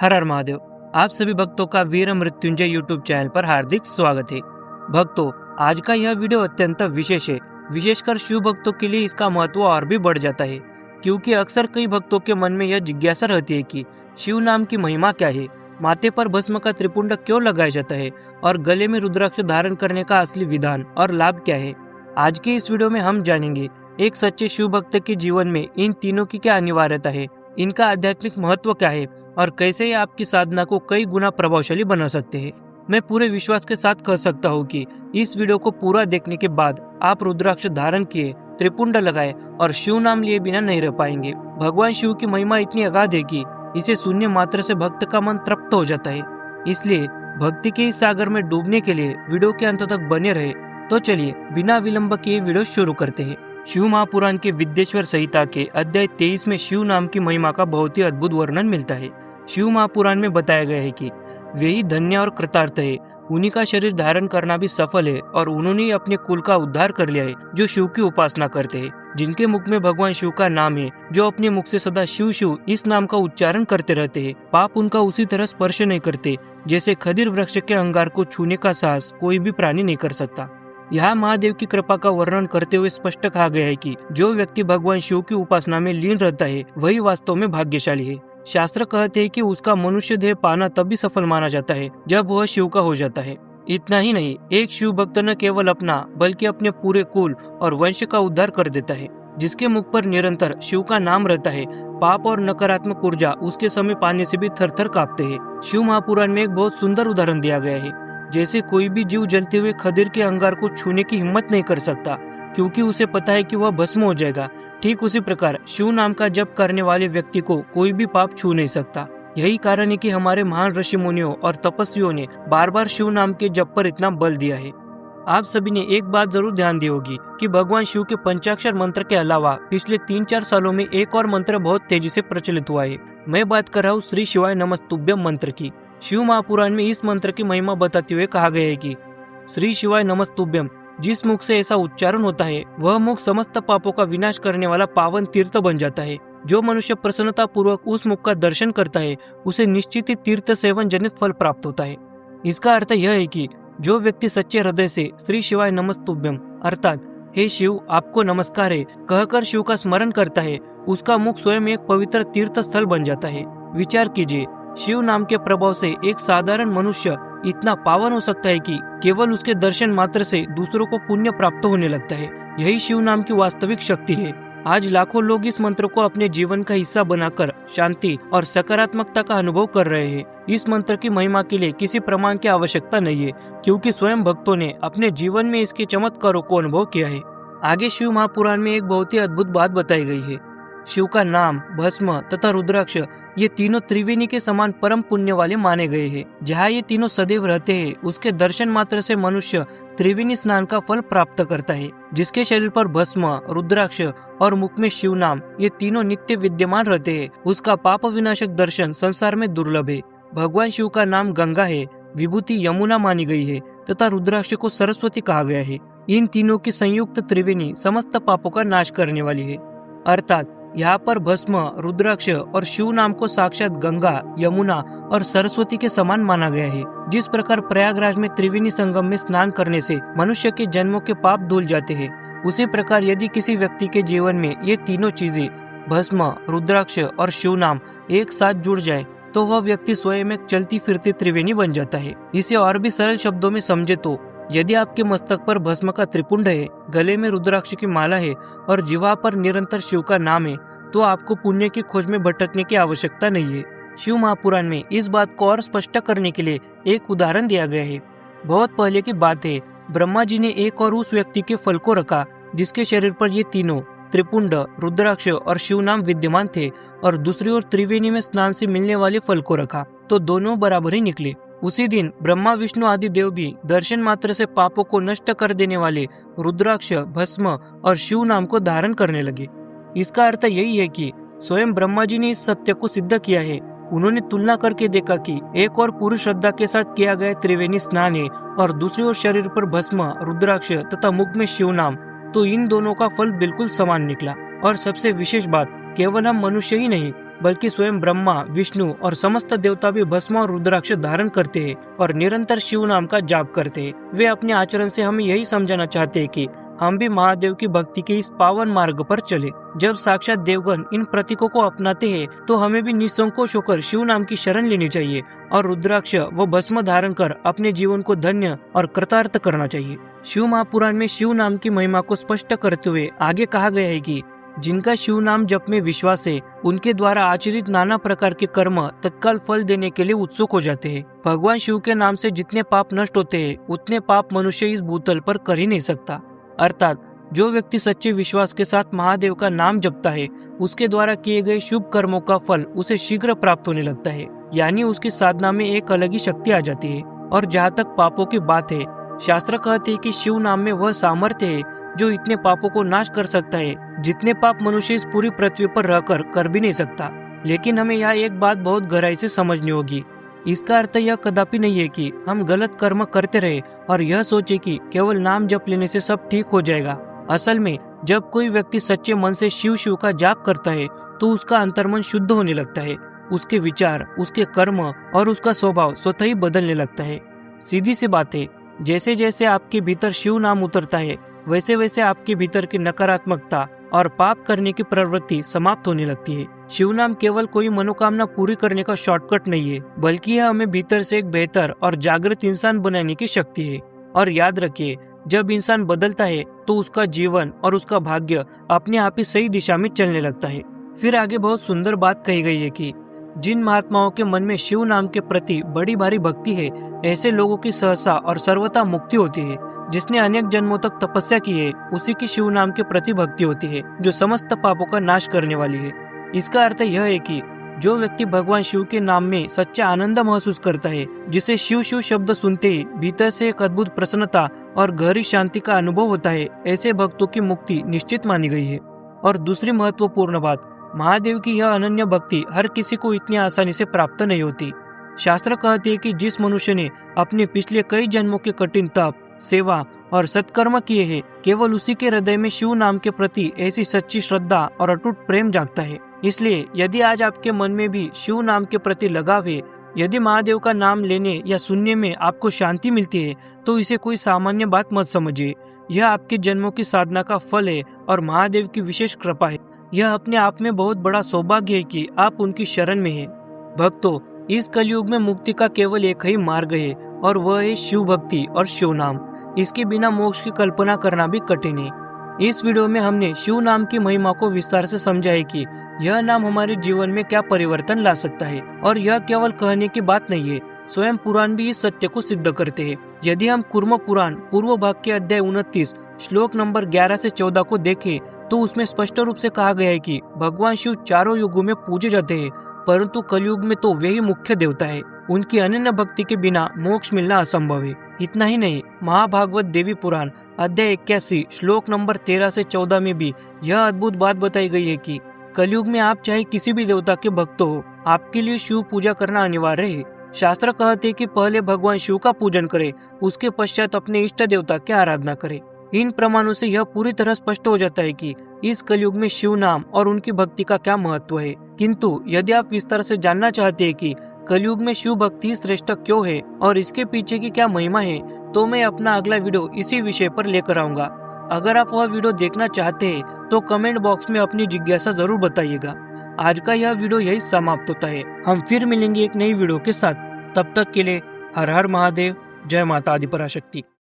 हर हर महादेव। आप सभी भक्तों का वीर मृत्युंजय यूट्यूब चैनल पर हार्दिक स्वागत है। भक्तों, आज का यह वीडियो अत्यंत विशेष है। विशेषकर शिव भक्तों के लिए इसका महत्व और भी बढ़ जाता है, क्योंकि अक्सर कई भक्तों के मन में यह जिज्ञासा रहती है कि शिव नाम की महिमा क्या है, माथे पर भस्म का त्रिपुंड क्यों लगाया जाता है और गले में रुद्राक्ष धारण करने का असली विधान और लाभ क्या है। आज के इस वीडियो में हम जानेंगे एक सच्चे शिव भक्त के जीवन में इन तीनों की क्या अनिवार्यता है, इनका आध्यात्मिक महत्व क्या है और कैसे ये आपकी साधना को कई गुना प्रभावशाली बना सकते हैं। मैं पूरे विश्वास के साथ कह सकता हूँ कि इस वीडियो को पूरा देखने के बाद आप रुद्राक्ष धारण किए, त्रिपुंड लगाए और शिव नाम लिए बिना नहीं रह पाएंगे। भगवान शिव की महिमा इतनी अगाध है कि इसे सुनने मात्र से भक्त का मन तृप्त हो जाता है। इसलिए भक्ति के इस सागर में डूबने के लिए वीडियो के अंत तक बने रहे। तो चलिए बिना विलंब किए वीडियो शुरू करते हैं। शिव महापुराण के विद्येश्वर संहिता के अध्याय 23 में शिव नाम की महिमा का बहुत ही अद्भुत वर्णन मिलता है। शिव महापुराण में बताया गया है कि वे ही धन्य और कृतार्थ है, उन्हीं का शरीर धारण करना भी सफल है और उन्होंने अपने कुल का उद्धार कर लिया है जो शिव की उपासना करते हैं, जिनके मुख में भगवान शिव का नाम है, जो अपने मुख से सदा शिव शिव इस नाम का उच्चारण करते रहते हैं। पाप उनका उसी तरह स्पर्श नहीं करते जैसे खदिर वृक्ष के अंगार को छूने का साहस कोई भी प्राणी नहीं कर सकता। यहाँ महादेव की कृपा का वर्णन करते हुए स्पष्ट कहा गया है कि जो व्यक्ति भगवान शिव की उपासना में लीन रहता है वही वास्तव में भाग्यशाली है। शास्त्र कहते हैं कि उसका मनुष्य देह पाना तभी सफल माना जाता है जब वह शिव का हो जाता है। इतना ही नहीं, एक शिव भक्त न केवल अपना बल्कि अपने पूरे कुल और वंश का उद्धार कर देता है। जिसके मुख पर निरंतर शिव का नाम रहता है, पाप और नकारात्मक ऊर्जा उसके समय पाने से भी थरथर कांपते हैं। शिव महापुराण में एक बहुत सुंदर उदाहरण दिया गया है। जैसे कोई भी जीव जलते हुए खदिर के अंगार को छूने की हिम्मत नहीं कर सकता क्योंकि उसे पता है कि वह भस्म हो जाएगा, ठीक उसी प्रकार शिव नाम का जप करने वाले व्यक्ति को कोई भी पाप छू नहीं सकता। यही कारण है कि हमारे महान ऋषि मुनियों और तपस्वियों ने बार बार शिव नाम के जप पर इतना बल दिया है। आप सभी ने एक बात जरूर ध्यान दी होगी कि भगवान शिव के पंचाक्षर मंत्र के अलावा पिछले 3-4 सालों में एक और मंत्र बहुत तेजी से प्रचलित हुआ है। मैं बात कर रहा हूँ श्री शिवाय नमस्तुभ्यम मंत्र की। शिव महापुराण में इस मंत्र की महिमा बताते हुए कहा गया है कि श्री शिवाय नमस्तुभ्यम, जिस मुख से ऐसा उच्चारण होता है वह मुख समस्त पापों का विनाश करने वाला पावन तीर्थ बन जाता है। जो मनुष्य प्रसन्नता पूर्वक उस मुख का दर्शन करता है उसे निश्चित ही तीर्थ सेवन जनित फल प्राप्त होता है। इसका अर्थ यह है कि जो व्यक्ति सच्चे हृदय से श्री शिवाय नमस्तुभ्यम अर्थात हे शिव आपको नमस्कार है कहकर शिव का स्मरण करता है, उसका मुख स्वयं एक पवित्र तीर्थ स्थल बन जाता है। विचार कीजिए, शिव नाम के प्रभाव से एक साधारण मनुष्य इतना पावन हो सकता है कि केवल उसके दर्शन मात्र से दूसरों को पुण्य प्राप्त होने लगता है। यही शिव नाम की वास्तविक शक्ति है। आज लाखों लोग इस मंत्र को अपने जीवन का हिस्सा बनाकर शांति और सकारात्मकता का अनुभव कर रहे हैं। इस मंत्र की महिमा के लिए किसी प्रमाण की आवश्यकता नहीं है, क्योंकि स्वयं भक्तों ने अपने जीवन में इसके चमत्कारों को अनुभव किया है। आगे शिव महापुराण में एक बहुत ही अद्भुत बात बताई गई है। शिव का नाम, भस्म तथा रुद्राक्ष ये तीनों त्रिवेणी के समान परम पुण्य वाले माने गए हैं। जहाँ ये तीनों सदैव रहते हैं उसके दर्शन मात्र से मनुष्य त्रिवेणी स्नान का फल प्राप्त करता है। जिसके शरीर पर भस्म, रुद्राक्ष और मुख में शिव नाम ये तीनों नित्य विद्यमान रहते हैं, उसका पाप विनाशक दर्शन संसार में दुर्लभ है। भगवान शिव का नाम गंगा है, विभूति यमुना मानी गई है तथा रुद्राक्ष को सरस्वती कहा गया है। इन तीनों की संयुक्त त्रिवेणी समस्त पापों का नाश करने वाली है। अर्थात यहाँ पर भस्म, रुद्राक्ष और शिव नाम को साक्षात गंगा, यमुना और सरस्वती के समान माना गया है। जिस प्रकार प्रयागराज में त्रिवेणी संगम में स्नान करने से मनुष्य के जन्मों के पाप धुल जाते हैं, उसी प्रकार यदि किसी व्यक्ति के जीवन में ये तीनों चीजें भस्म, रुद्राक्ष और शिव नाम एक साथ जुड़ जाए तो वह व्यक्ति स्वयं एक चलती फिरती त्रिवेणी बन जाता है। इसे और भी सरल शब्दों में समझे तो यदि आपके मस्तक पर भस्म का त्रिपुंड है, गले में रुद्राक्ष की माला है और जिह्वा पर निरंतर शिव का नाम है, तो आपको पुण्य की खोज में भटकने की आवश्यकता नहीं है। शिव महापुराण में इस बात को और स्पष्ट करने के लिए एक उदाहरण दिया गया है। बहुत पहले की बात है, ब्रह्मा जी ने एक और उस व्यक्ति के फल को रखा जिसके शरीर पर ये तीनों त्रिपुंड, रुद्राक्ष और शिव नाम विद्यमान थे, और दूसरी ओर त्रिवेणी में स्नान से मिलने वाले फल को रखा तो दोनों बराबर ही निकले। उसी दिन ब्रह्मा, विष्णु आदि देव भी दर्शन मात्र से पापों को नष्ट कर देने वाले रुद्राक्ष, भस्म और शिव नाम को धारण करने लगे। इसका अर्थ यही है कि स्वयं ब्रह्मा जी ने इस सत्य को सिद्ध किया है। उन्होंने तुलना करके देखा कि एक और पूरी श्रद्धा के साथ किया गया त्रिवेणी स्नान है और दूसरी ओर शरीर पर भस्म, रुद्राक्ष तथा मुख में शिव नाम, तो इन दोनों का फल बिल्कुल समान निकला। और सबसे विशेष बात, केवल हम मनुष्य ही नहीं बल्कि स्वयं ब्रह्मा, विष्णु और समस्त देवता भी भस्म और रुद्राक्ष धारण करते हैं और निरंतर शिव नाम का जाप करते हैं। वे अपने आचरण से हमें यही समझाना चाहते हैं कि हम भी महादेव की भक्ति के इस पावन मार्ग पर चले। जब साक्षात देवगण इन प्रतीकों को अपनाते हैं तो हमें भी निसंकोच होकर शिव नाम की शरण लेनी चाहिए और रुद्राक्ष व भस्म धारण कर अपने जीवन को धन्य और कृतार्थ करना चाहिए। शिव महापुराण में शिव नाम की महिमा को स्पष्ट करते हुए आगे कहा गया है कि जिनका शिव नाम जप में विश्वास है, उनके द्वारा आचरित नाना प्रकार के कर्म तत्काल फल देने के लिए उत्सुक हो जाते हैं। भगवान शिव के नाम से जितने पाप नष्ट होते हैं, उतने पाप मनुष्य इस भूतल पर कर ही नहीं सकता। अर्थात जो व्यक्ति सच्चे विश्वास के साथ महादेव का नाम जपता है, उसके द्वारा किए गए शुभ कर्मों का फल उसे शीघ्र प्राप्त होने लगता है, यानी उसकी साधना में एक अलग ही शक्ति आ जाती है। और जहाँ तक पापों की बात है, शास्त्र कहते हैं कि शिव नाम में वह सामर्थ्य है जो इतने पापों को नाश कर सकता है जितने पाप मनुष्य इस पूरी पृथ्वी पर रहकर कर भी नहीं सकता। लेकिन हमें यहाँ एक बात बहुत गहराई से समझनी होगी। इसका अर्थ यह कदापि नहीं है कि हम गलत कर्म करते रहे और यह सोचे कि केवल नाम जप लेने से सब ठीक हो जाएगा। असल में जब कोई व्यक्ति सच्चे मन से शिव शिव का जाप करता है तो उसका अंतर्मन शुद्ध होने लगता है, उसके विचार, उसके कर्म और उसका स्वभाव स्वतः ही बदलने लगता है। सीधी सी बात है, जैसे जैसे आपके भीतर शिव नाम उतरता है, वैसे वैसे आपके भीतर की नकारात्मकता और पाप करने की प्रवृत्ति समाप्त होने लगती है। शिव नाम केवल कोई मनोकामना पूरी करने का शॉर्टकट नहीं है, बल्कि यह हमें भीतर से एक बेहतर और जागृत इंसान बनाने की शक्ति है। और याद रखिए, जब इंसान बदलता है तो उसका जीवन और उसका भाग्य अपने आप ही सही दिशा में चलने लगता है। फिर आगे बहुत सुंदर बात कही गई है कि जिन महात्माओं के मन में शिव नाम के प्रति बड़ी भारी भक्ति है, ऐसे लोगों की सहसा और सर्वथा मुक्ति होती है। जिसने अनेक जन्मों तक तपस्या की है, उसी की शिव नाम के प्रति भक्ति होती है, जो समस्त पापों का नाश करने वाली है। इसका अर्थ यह है कि जो व्यक्ति भगवान शिव के नाम में सच्चा आनंद महसूस करता है, जिसे शिव शिव शब्द सुनते ही भीतर से एक अद्भुत प्रसन्नता और गहरी शांति का अनुभव होता है, ऐसे भक्तों की मुक्ति निश्चित मानी गई है। और दूसरी महत्वपूर्ण बात, महादेव की यह अनन्य भक्ति हर किसी को इतनी आसानी से प्राप्त नहीं होती। शास्त्र कहते हैं कि जिस मनुष्य ने अपने पिछले कई जन्मों के कठिन तप, सेवा और सत्कर्म किए हैं, केवल उसी के हृदय में शिव नाम के प्रति ऐसी सच्ची श्रद्धा और अटूट प्रेम जागता है। इसलिए यदि आज आपके मन में भी शिव नाम के प्रति लगाव है, यदि महादेव का नाम लेने या सुनने में आपको शांति मिलती है, तो इसे कोई सामान्य बात मत समझिए। यह आपके जन्मों की साधना का फल है और महादेव की विशेष कृपा है। यह अपने आप में बहुत बड़ा सौभाग्य है कि आप उनकी शरण में हैं। भक्तों, इस कलयुग में मुक्ति का केवल एक ही मार्ग है और वह है शिव भक्ति और शिव नाम। इसके बिना मोक्ष की कल्पना करना भी कठिन है। इस वीडियो में हमने शिव नाम की महिमा को विस्तार से समझा है कि यह नाम हमारे जीवन में क्या परिवर्तन ला सकता है। और यह केवल कहने की बात नहीं है, स्वयं पुराण भी इस सत्य को सिद्ध करते हैं। यदि हम कूर्म पुराण पूर्व भाग के अध्याय 29 श्लोक नंबर 11 से 14 को देखें तो उसमें स्पष्ट रूप से कहा गया है कि भगवान शिव चारों युगों में पूजे जाते हैं, परंतु कलयुग में तो वे ही मुख्य देवता है। उनकी अनन्य भक्ति के बिना मोक्ष मिलना असंभव है। इतना ही नहीं, महाभागवत देवी पुराण अध्याय 81 श्लोक नंबर 13 से 14 में भी यह अद्भुत बात बताई गई है कि कलयुग में आप चाहे किसी भी देवता के भक्त हो, आपके लिए शिव पूजा करना अनिवार्य है। शास्त्र कहते हैं कि पहले भगवान शिव का पूजन करें, उसके पश्चात अपने इष्ट देवता की आराधना करें। इन प्रमाणों से यह पूरी तरह स्पष्ट हो जाता है कि इस कलयुग में शिव नाम और उनकी भक्ति का क्या महत्व है। किंतु यदि आप विस्तार से जानना चाहते हैं कि कलयुग में शिव भक्ति श्रेष्ठ क्यों है और इसके पीछे की क्या महिमा है, तो मैं अपना अगला वीडियो इसी विषय पर लेकर आऊंगा। अगर आप वह वीडियो देखना चाहते हैं तो कमेंट बॉक्स में अपनी जिज्ञासा जरूर बताइएगा। आज का यह वीडियो यही समाप्त होता है। हम फिर मिलेंगे एक नई वीडियो के साथ। तब तक के लिए हर हर महादेव, जय माता आदिपराशक्ति।